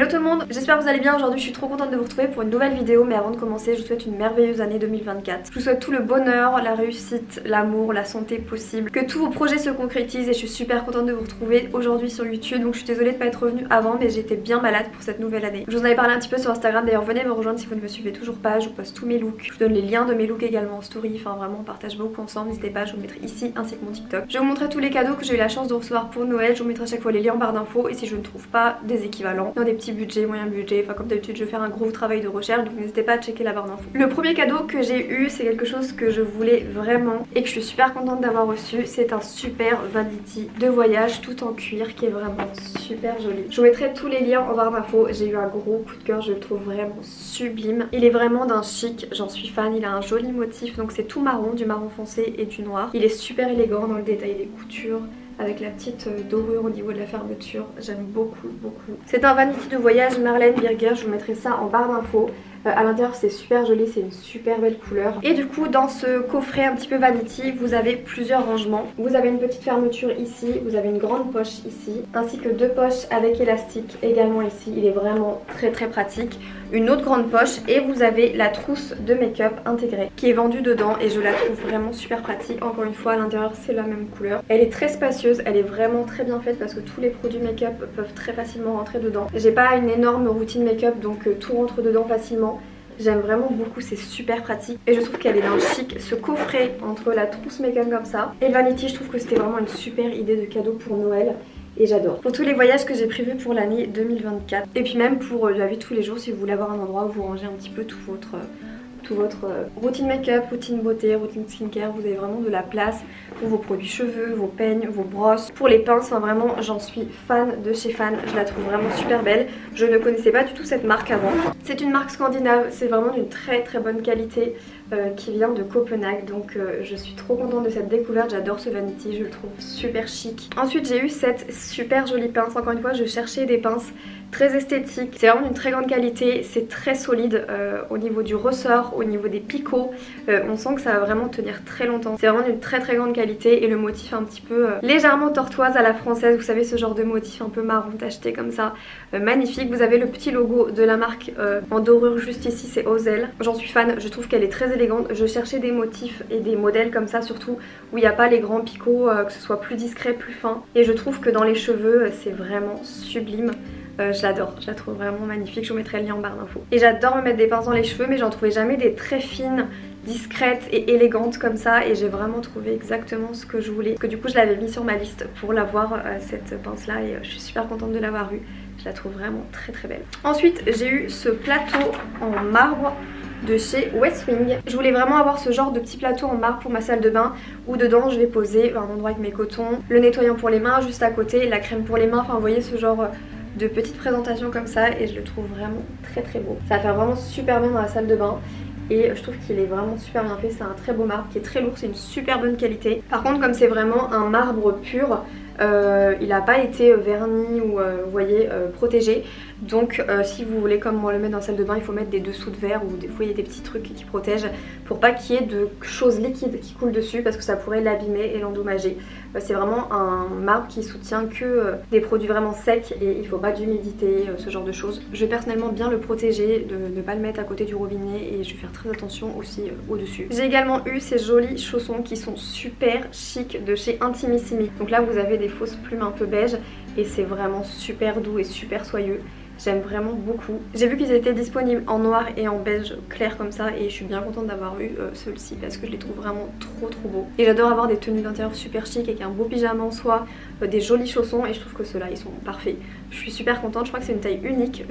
Hello tout le monde, j'espère que vous allez bien. Aujourd'hui je suis trop contente de vous retrouver pour une nouvelle vidéo, mais avant de commencer je vous souhaite une merveilleuse année 2024. Je vous souhaite tout le bonheur, la réussite, l'amour, la santé possible, que tous vos projets se concrétisent et je suis super contente de vous retrouver aujourd'hui sur YouTube. Donc je suis désolée de pas être revenue avant, mais j'étais bien malade pour cette nouvelle année. Je vous en avais parlé un petit peu sur Instagram, d'ailleurs venez me rejoindre si vous ne me suivez toujours pas, je vous poste tous mes looks. Je vous donne les liens de mes looks également en story, enfin vraiment on partage beaucoup ensemble, n'hésitez pas, je vous mettrai ici ainsi que mon TikTok. Je vais vous montrer tous les cadeaux que j'ai eu la chance de recevoir pour Noël, je vous mettrai à chaque fois les liens en barre d'infos et si je ne trouve pas des équivalents dans des petits budgets, moyens budgets, enfin comme d'habitude je vais faire un gros travail de recherche, donc n'hésitez pas à checker la barre d'infos. Le premier cadeau que j'ai eu, c'est quelque chose que je voulais vraiment et que je suis super contente d'avoir reçu, c'est un super vanity de voyage tout en cuir qui est vraiment super joli. Je vous mettrai tous les liens en barre d'infos, j'ai eu un gros coup de cœur, je le trouve vraiment sublime. Il est vraiment d'un chic, j'en suis fan, il a un joli motif, donc c'est tout marron, du marron foncé et du noir. Il est super élégant dans le détail des coutures, avec la petite dorure au niveau de la fermeture, j'aime beaucoup. C'est un vanity de voyage Marlène Birger, je vous mettrai ça en barre d'infos. À l'intérieur c'est super joli, c'est une super belle couleur. Et du coup dans ce coffret un petit peu vanity, vous avez plusieurs rangements. Vous avez une petite fermeture ici, vous avez une grande poche ici, ainsi que deux poches avec élastique également ici. Il est vraiment très pratique. Une autre grande poche et vous avez la trousse de make-up intégrée qui est vendue dedans et je la trouve vraiment super pratique. Encore une fois à l'intérieur c'est la même couleur. Elle est très spacieuse, elle est vraiment très bien faite parce que tous les produits make-up peuvent très facilement rentrer dedans. J'ai pas une énorme routine make-up donc tout rentre dedans facilement. J'aime vraiment beaucoup, c'est super pratique et je trouve qu'elle est d'un chic. Ce coffret entre la trousse make-up comme ça et le vanity, je trouve que c'était vraiment une super idée de cadeau pour Noël. Et j'adore. Pour tous les voyages que j'ai prévus pour l'année 2024 et puis même pour la vie de tous les jours si vous voulez avoir un endroit où vous rangez un petit peu tout votre routine make-up, routine beauté, routine skincare, vous avez vraiment de la place pour vos produits cheveux, vos peignes, vos brosses. Pour les pinces, enfin vraiment j'en suis fan de chez Fan, je la trouve vraiment super belle. Je ne connaissais pas du tout cette marque avant. C'est une marque scandinave, c'est vraiment d'une très bonne qualité qui vient de Copenhague, donc je suis trop contente de cette découverte, j'adore ce vanity, je le trouve super chic. Ensuite j'ai eu cette super jolie pince, encore une fois je cherchais des pinces très esthétiques, c'est vraiment d'une très grande qualité, c'est très solide au niveau du ressort, au niveau des picots, on sent que ça va vraiment tenir très longtemps. C'est vraiment d'une très grande qualité et le motif un petit peu légèrement tortoise à la française, vous savez ce genre de motif un peu marron tacheté comme ça, magnifique. Vous avez le petit logo de la marque en dorure juste ici, c'est Ozel. J'en suis fan, je trouve qu'elle est très élégante. Je cherchais des motifs et des modèles comme ça surtout où il n'y a pas les grands picots, que ce soit plus discret, plus fin. Et je trouve que dans les cheveux c'est vraiment sublime. Je l'adore, je la trouve vraiment magnifique, je vous mettrai le lien en barre d'infos. Et j'adore me mettre des pinces dans les cheveux mais j'en trouvais jamais des très fines, discrètes et élégantes comme ça et j'ai vraiment trouvé exactement ce que je voulais. Parce que du coup je l'avais mis sur ma liste pour l'avoir cette pince là et je suis super contente de l'avoir eue. Je la trouve vraiment très belle. Ensuite j'ai eu ce plateau en marbre de chez Westwing. Je voulais vraiment avoir ce genre de petit plateau en marbre pour ma salle de bain où dedans je vais poser un endroit avec mes cotons, le nettoyant pour les mains juste à côté, la crème pour les mains, enfin vous voyez ce genre de petites présentations comme ça et je le trouve vraiment très beau. Ça va faire vraiment super bien dans la salle de bain et je trouve qu'il est vraiment super bien fait. C'est un très beau marbre qui est très lourd, c'est une super bonne qualité. Par contre comme c'est vraiment un marbre pur, il n'a pas été verni ou vous voyez protégé, donc si vous voulez comme moi le mettre dans la salle de bain il faut mettre des dessous de verre ou des fois il y a des petits trucs qui protègent pour pas qu'il y ait de choses liquides qui coulent dessus parce que ça pourrait l'abîmer et l'endommager. C'est vraiment un marbre qui soutient que des produits vraiment secs et il faut pas d'humidité, ce genre de choses. Je vais personnellement bien le protéger, de ne pas le mettre à côté du robinet et je vais faire très attention aussi au dessus. J'ai également eu ces jolis chaussons qui sont super chic de chez Intimissimi. Donc là vous avez des fausses plumes un peu beige et c'est vraiment super doux et super soyeux. J'aime vraiment beaucoup. J'ai vu qu'ils étaient disponibles en noir et en beige clair comme ça et je suis bien contente d'avoir eu ceux-ci parce que je les trouve vraiment trop beaux. Et j'adore avoir des tenues d'intérieur super chic avec un beau pyjama en soie, des jolis chaussons et je trouve que ceux-là ils sont parfaits. Je suis super contente, je crois que c'est une taille unique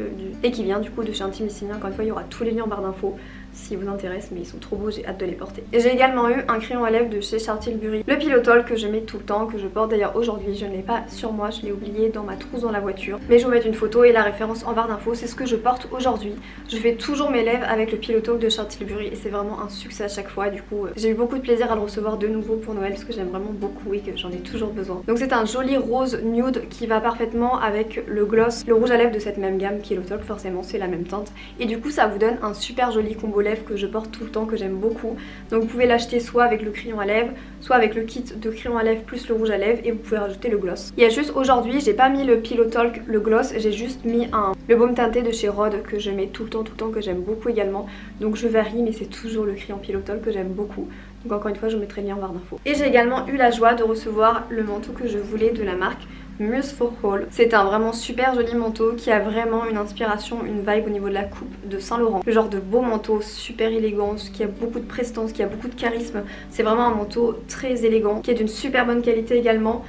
et qui vient du coup de chez Intimissimi. Encore une fois il y aura tous les liens en barre d'infos si vous intéressent mais ils sont trop beaux, j'ai hâte de les porter. J'ai également eu un crayon à lèvres de chez Charlotte Tilbury, le Pillow Talk que je mets tout le temps, que je porte d'ailleurs aujourd'hui. Je ne l'ai pas sur moi, je l'ai oublié dans ma trousse dans la voiture, mais je vous mets une photo et la référence en barre d'infos. C'est ce que je porte aujourd'hui. Je fais toujours mes lèvres avec le Pillow Talk de Charlotte Tilbury et c'est vraiment un succès à chaque fois. Du coup j'ai eu beaucoup de plaisir à le recevoir de nouveau pour Noël parce que j'aime vraiment beaucoup et que j'en ai toujours besoin. Donc c'est un joli rose nude qui va parfaitement avec le gloss, le rouge à lèvres de cette même gamme Pillow Talk, forcément c'est la même teinte et du coup ça vous donne un super joli combo lèvres que je porte tout le temps, que j'aime beaucoup. Donc vous pouvez l'acheter soit avec le crayon à lèvres, soit avec le kit de crayon à lèvres plus le rouge à lèvres, et vous pouvez rajouter le gloss. Il y a juste aujourd'hui, j'ai pas mis le Pillow Talk, le gloss, j'ai juste mis le baume teinté de chez Rhode que je mets tout le temps, que j'aime beaucoup également. Donc je varie, mais c'est toujours le crayon Pillow Talk que j'aime beaucoup. Donc encore une fois, je vous mettrai le lien en barre d'infos. Et j'ai également eu la joie de recevoir le manteau que je voulais de la marque Muse for All. C'est un vraiment super joli manteau qui a vraiment une inspiration, une vibe au niveau de la coupe de Saint Laurent. Le genre de beau manteau super élégant, qui a beaucoup de prestance, qui a beaucoup de charisme. C'est vraiment un manteau très élégant, qui est d'une super bonne qualité également.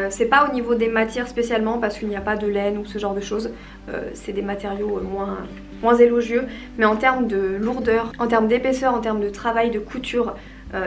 C'est pas au niveau des matières spécialement parce qu'il n'y a pas de laine ou ce genre de choses. C'est des matériaux moins élogieux. Mais en termes de lourdeur, en termes d'épaisseur, en termes de travail, de couture,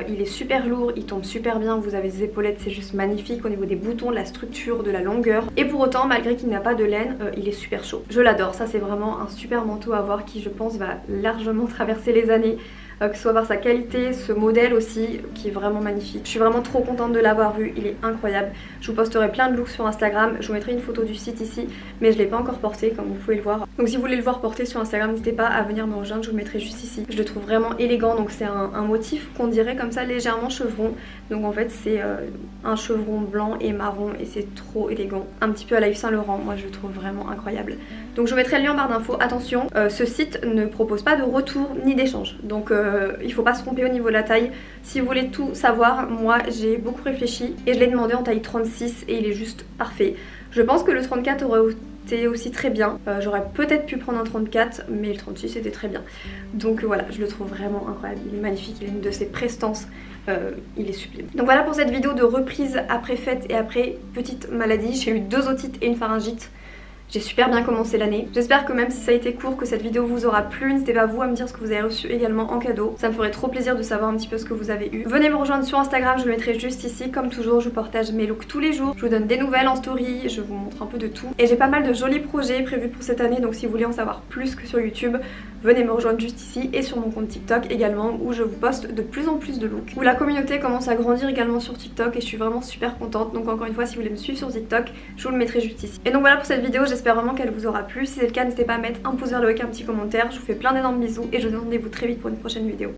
il est super lourd, il tombe super bien, vous avez des épaulettes, c'est juste magnifique au niveau des boutons, de la structure, de la longueur. Et pour autant, malgré qu'il n'a pas de laine, il est super chaud. Je l'adore, ça c'est vraiment un super manteau à avoir qui je pense va largement traverser les années. Que ce soit par sa qualité, ce modèle aussi qui est vraiment magnifique. Je suis vraiment trop contente de l'avoir vu, il est incroyable. Je vous posterai plein de looks sur Instagram, je vous mettrai une photo du site ici, mais je ne l'ai pas encore porté comme vous pouvez le voir. Donc si vous voulez le voir porté sur Instagram, n'hésitez pas à venir me rejoindre, je vous le mettrai juste ici. Je le trouve vraiment élégant, donc c'est un motif qu'on dirait comme ça légèrement chevron. Donc en fait c'est un chevron blanc et marron et c'est trop élégant. Un petit peu à la Yves Saint Laurent, moi je le trouve vraiment incroyable. Donc je vous mettrai le lien en barre d'infos. Attention, ce site ne propose pas de retour ni d'échange. Donc il faut pas se tromper au niveau de la taille. Si vous voulez tout savoir, moi j'ai beaucoup réfléchi et je l'ai demandé en taille 36 et il est juste parfait. Je pense que le 34 aurait été aussi très bien. J'aurais peut-être pu prendre un 34 mais le 36 était très bien. Donc voilà, je le trouve vraiment incroyable. Il est magnifique, il a une de ses prestances. Il est sublime. Donc voilà pour cette vidéo de reprise après fête et après petite maladie. J'ai eu 2 otites et une pharyngite. J'ai super bien commencé l'année. J'espère que même si ça a été court, que cette vidéo vous aura plu. N'hésitez pas vous à me dire ce que vous avez reçu également en cadeau. Ça me ferait trop plaisir de savoir un petit peu ce que vous avez eu. Venez me rejoindre sur Instagram, je le mettrai juste ici. Comme toujours, je partage mes looks tous les jours. Je vous donne des nouvelles en story, je vous montre un peu de tout. Et j'ai pas mal de jolis projets prévus pour cette année. Donc si vous voulez en savoir plus que sur YouTube, venez me rejoindre juste ici et sur mon compte TikTok également où je vous poste de plus en plus de looks. Où la communauté commence à grandir également sur TikTok et je suis vraiment super contente. Donc encore une fois, si vous voulez me suivre sur TikTok, je vous le mettrai juste ici. Et donc voilà pour cette vidéo, j'espère vraiment qu'elle vous aura plu. Si c'est le cas, n'hésitez pas à mettre un pouce vers le haut et un petit commentaire. Je vous fais plein d'énormes bisous et je vous donne rendez-vous très vite pour une prochaine vidéo.